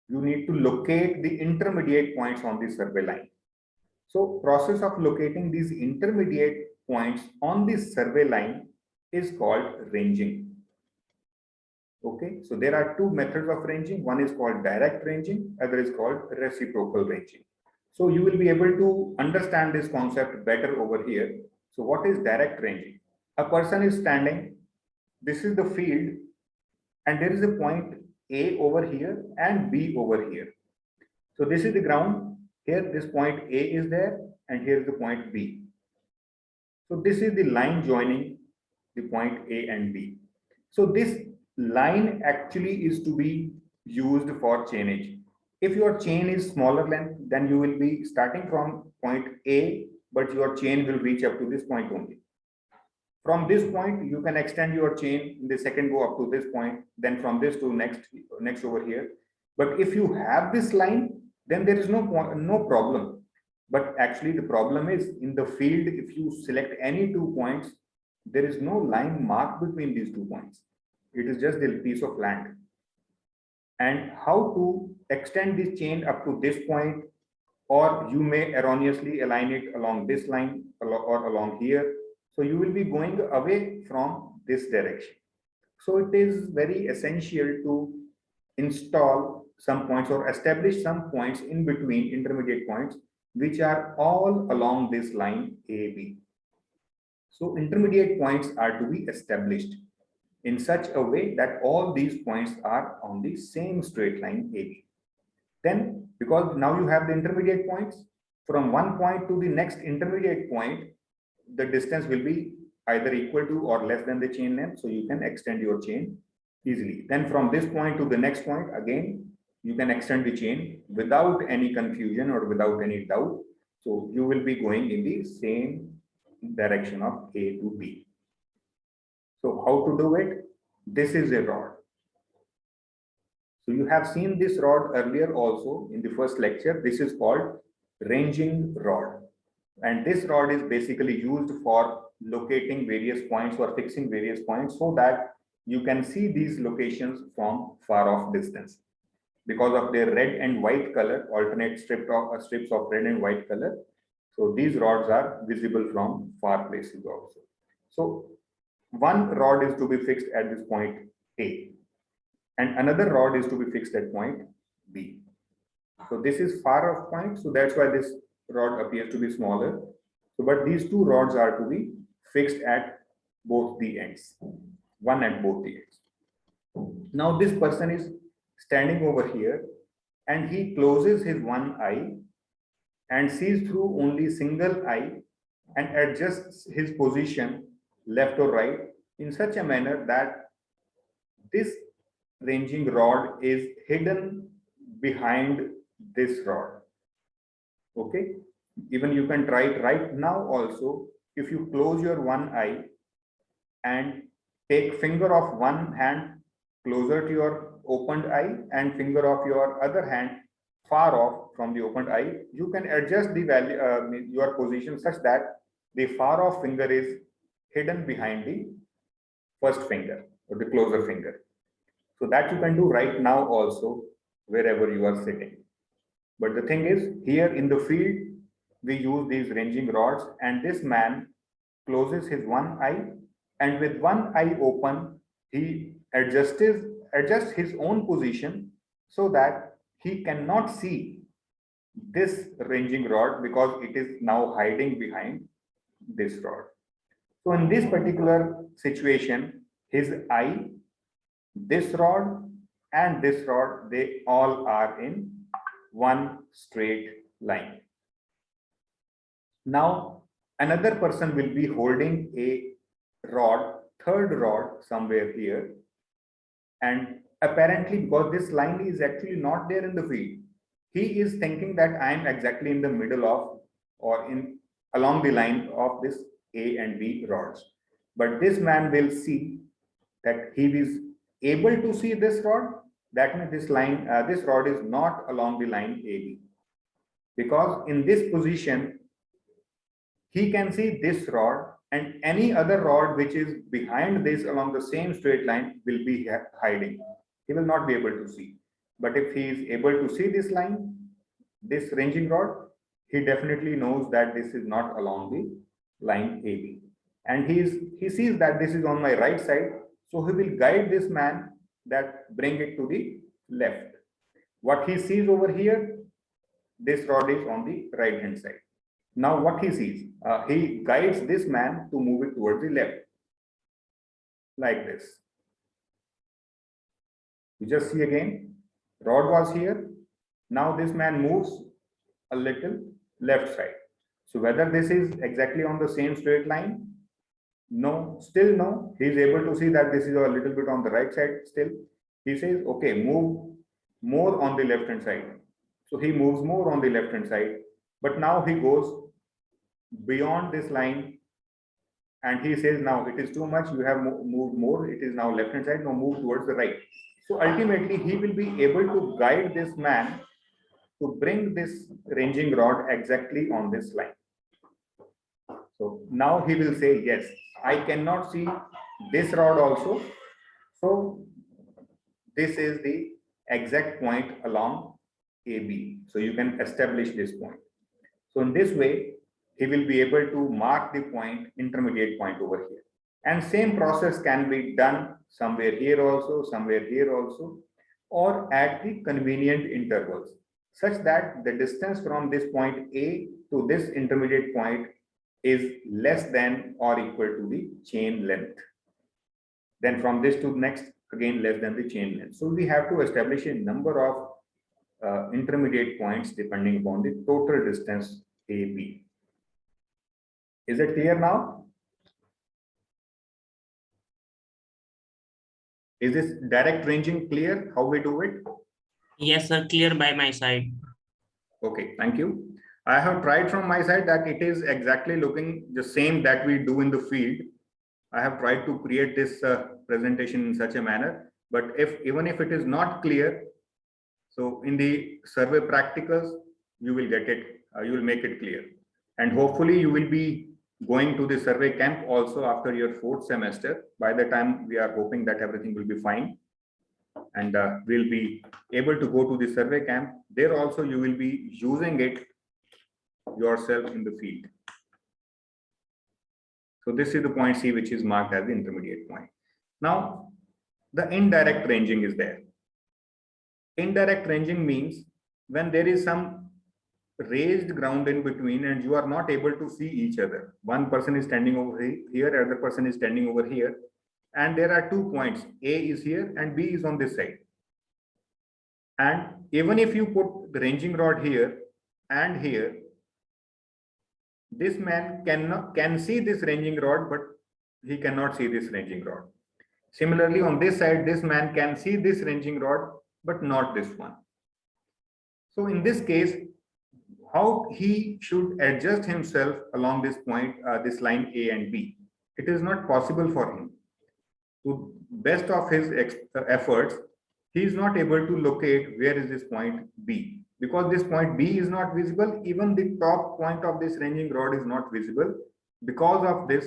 you need to locate the intermediate points on the survey line. So process of locating these intermediate points on the survey line is called ranging. Okay, so there are two methods of ranging. One is called direct ranging, other is called reciprocal ranging. So you will be able to understand this concept better over here. So what is direct ranging? A person is standing, this is the field, and there is a point A over here and B over here. So this is the ground. Here this point A is there, and here is the point B. So this is the line joining the point A and B. So this line actually is to be used for chainage. If your chain is smaller length, then you will be starting from point A, but your chain will reach up to this point only. From this point, you can extend your chain in the second go up to this point, then from this to next over here. But if you have this line, then there is no problem. But actually the problem is, in the field, if you select any 2 points, there is no line marked between these 2 points. It is just a piece of land. And how to extend this chain up to this point, or you may erroneously align it along this line or along here. So you will be going away from this direction. So it is very essential to install some points or establish some points in between, intermediate points, which are all along this line AB. So intermediate points are to be established in such a way that all these points are on the same straight line AB. Then, because now you have the intermediate points, from one point to the next intermediate point, the distance will be either equal to or less than the chain length, so you can extend your chain easily. Then from this point to the next point, again, you can extend the chain without any confusion or without any doubt. So you will be going in the same direction of A to B. So how to do it? This is a rod. So you have seen this rod earlier also in the first lecture. This is called ranging rod. And this rod is basically used for locating various points or fixing various points so that you can see these locations from far off distance. Because of their red and white color, alternate strips of red and white color. So these rods are visible from far places also. So one rod is to be fixed at this point A, and another rod is to be fixed at point B. So this is far off point, so that's why this rod appears to be smaller. So, but these two rods are to be fixed at both the ends, one at both the ends. Now this person is standing over here, and he closes his one eye and sees through only single eye and adjusts his position left or right in such a manner that this ranging rod is hidden behind this rod. Okay, even you can try it right now also. If you close your one eye and take finger of one hand closer to your opened eye and finger of your other hand far off from the opened eye, you can adjust the value, your position such that the far off finger is hidden behind the first finger or the closer finger. So that you can do right now also wherever you are sitting. But the thing is, here in the field, we use these ranging rods, and this man closes his one eye, and with one eye open, he adjusts his own position so that he cannot see this ranging rod because it is now hiding behind this rod. So in this particular situation, his eye, this rod, and this rod, they all are in one straight line. Now, another person will be holding a rod, third rod somewhere here, and apparently because this line is actually not there in the field, he is thinking that I am exactly in the middle of or in along the line of this A and B rods. But this man will see that he is able to see this rod. That means this line, this rod is not along the line AB, because in this position he can see this rod, and any other rod which is behind this along the same straight line will be hiding. He will not be able to see. But if he is able to see this line, this ranging rod, he definitely knows that this is not along the line AB, and he sees that this is on my right side, so he will guide this man that bring it to the left. What he sees over here, this rod is on the right hand side. Now what he sees, he guides this man to move it towards the left, like this. You just see again, rod was here. Now this man moves a little left side. So whether this is exactly on the same straight line, no, still no. He is able to see that this is a little bit on the right side still. He says, okay, move more on the left hand side. So he moves more on the left hand side, but now he goes beyond this line and he says, now it is too much, you have moved more, it is now left hand side, now move towards the right. So ultimately he will be able to guide this man to bring this ranging rod exactly on this line. So now he will say, yes, I cannot see this rod also. So this is the exact point along AB. So you can establish this point. So in this way, he will be able to mark the point, intermediate point over here. And same process can be done somewhere here also, somewhere here also, or at the convenient intervals, such that the distance from this point A to this intermediate point is less than or equal to the chain length. Then from this to the next, again less than the chain length. So we have to establish a number of intermediate points depending upon the total distance AB. Is it clear now? Is this direct ranging clear how we do it? Yes, sir, clear by my side. Okay, thank you. I have tried from my side that it is exactly looking the same that we do in the field. I have tried to create this presentation in such a manner, but even if it is not clear, so in the survey practicals, you will get it, you will make it clear. And hopefully you will be going to the survey camp also after your 4th semester. By the time we are hoping that everything will be fine. And we'll be able to go to the survey camp. There also you will be using it yourself in the field. So this is the point C, which is marked as the intermediate point. Now, the indirect ranging is there. Indirect ranging means when there is some raised ground in between and you are not able to see each other. One person is standing over here, other person is standing over here, and there are 2 points. A is here and B is on this side. And even if you put the ranging rod here and here, this man can see this ranging rod, but he cannot see this ranging rod. Similarly, on this side, this man can see this ranging rod, but not this one. So in this case, how he should adjust himself along this point, this line A and B? It is not possible for him. To best of his efforts, he is not able to locate where is this point B, because this point B is not visible. Even the top point of this ranging rod is not visible because of this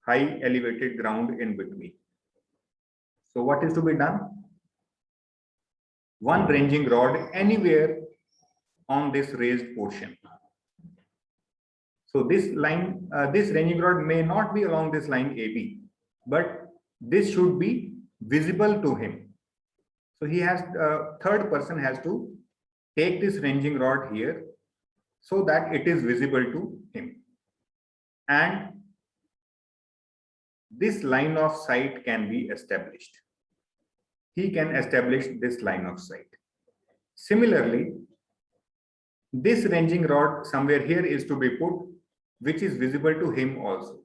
high elevated ground in between. So what is to be done? One ranging rod anywhere on this raised portion. So this line, this ranging rod may not be along this line AB, but this should be visible to him. So he has, third person has to take this ranging rod here so that it is visible to him. And this line of sight can be established. He can establish this line of sight. Similarly, this ranging rod somewhere here is to be put, which is visible to him also.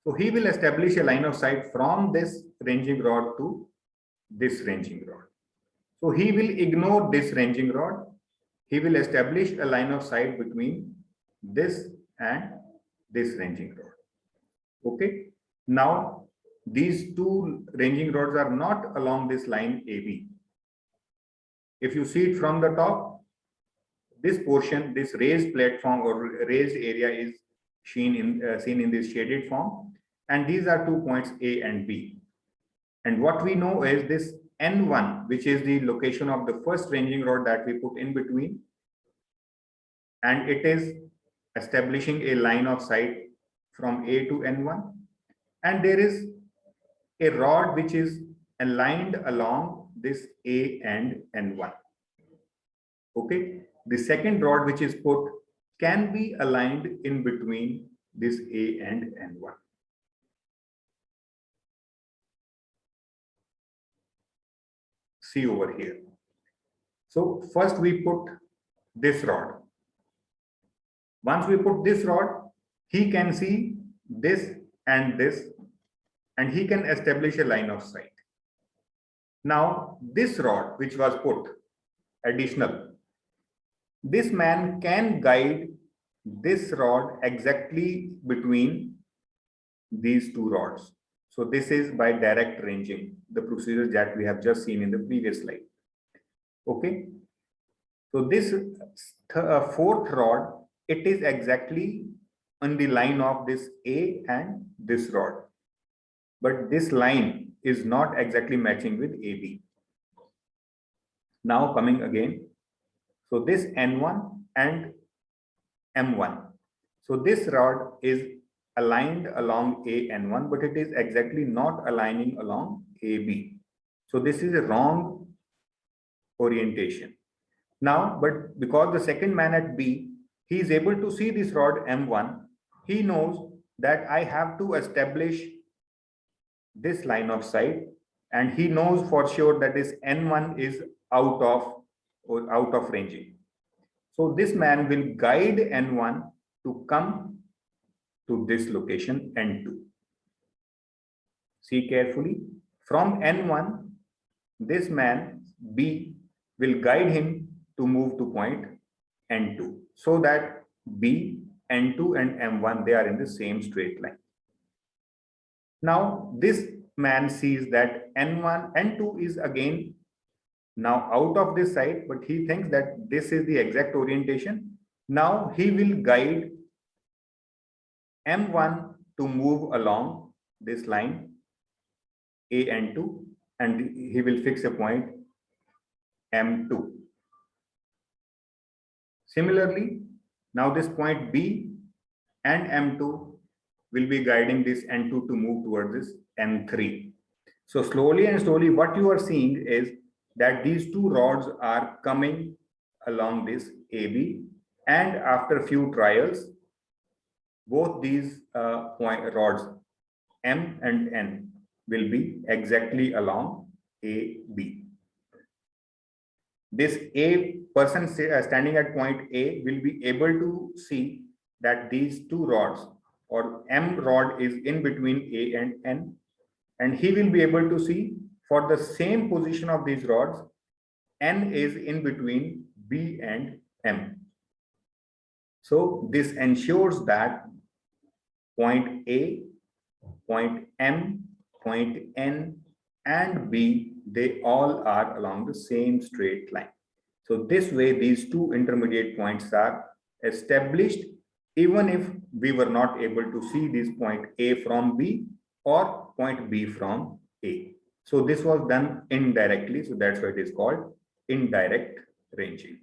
So he will establish a line of sight from this ranging rod to this ranging rod. So he will ignore this ranging rod. He will establish a line of sight between this and this ranging rod. Okay. Now, these two ranging rods are not along this line AB. If you see it from the top, this portion, this raised platform or raised area is seen in this shaded form, and these are 2 points A and B. And what we know is this N1, which is the location of the first ranging rod that we put in between, and it is establishing a line of sight from A to N1, and there is a rod which is aligned along this A and N1. Okay, the second rod which is put can be aligned in between this A and N1. See over here. So first we put this rod. Once we put this rod, he can see this, and he can establish a line of sight. Now, this rod which was put additional, this man can guide this rod exactly between these two rods. So this is by direct ranging, the procedure that we have just seen in the previous slide. Okay. So this fourth rod, it is exactly on the line of this A and this rod. But this line is not exactly matching with AB. Now coming again. So this N1 and M1. So this rod is aligned along AN1, but it is exactly not aligning along AB. So this is a wrong orientation. Now, but because the second man at B, he is able to see this rod M1, he knows that I have to establish this line of sight, and he knows for sure that this N1 is out of ranging. So this man will guide N1 to come to this location N2. See carefully. From N1, this man B will guide him to move to point N2, so that B, N2 and M1, they are in the same straight line. Now this man sees that N1, N2 is again now out of this side, but he thinks that this is the exact orientation. Now he will guide M1 to move along this line A and 2, and he will fix a point M2. Similarly, now this point B and M2 will be guiding this N2 to move towards this N3. So slowly and slowly, what you are seeing is that these two rods are coming along this AB, and after few trials, both these rods M and N will be exactly along AB. this A person standing at point A will be able to see that these two rods or M rod is in between A and N, and he will be able to see for the same position of these rods, N is in between B and M. So this ensures that point A, point M, point N, and B, they all are along the same straight line. So this way, these two intermediate points are established, even if we were not able to see this point A from B or point B from A. So this was done indirectly. So that's why it is called indirect ranging.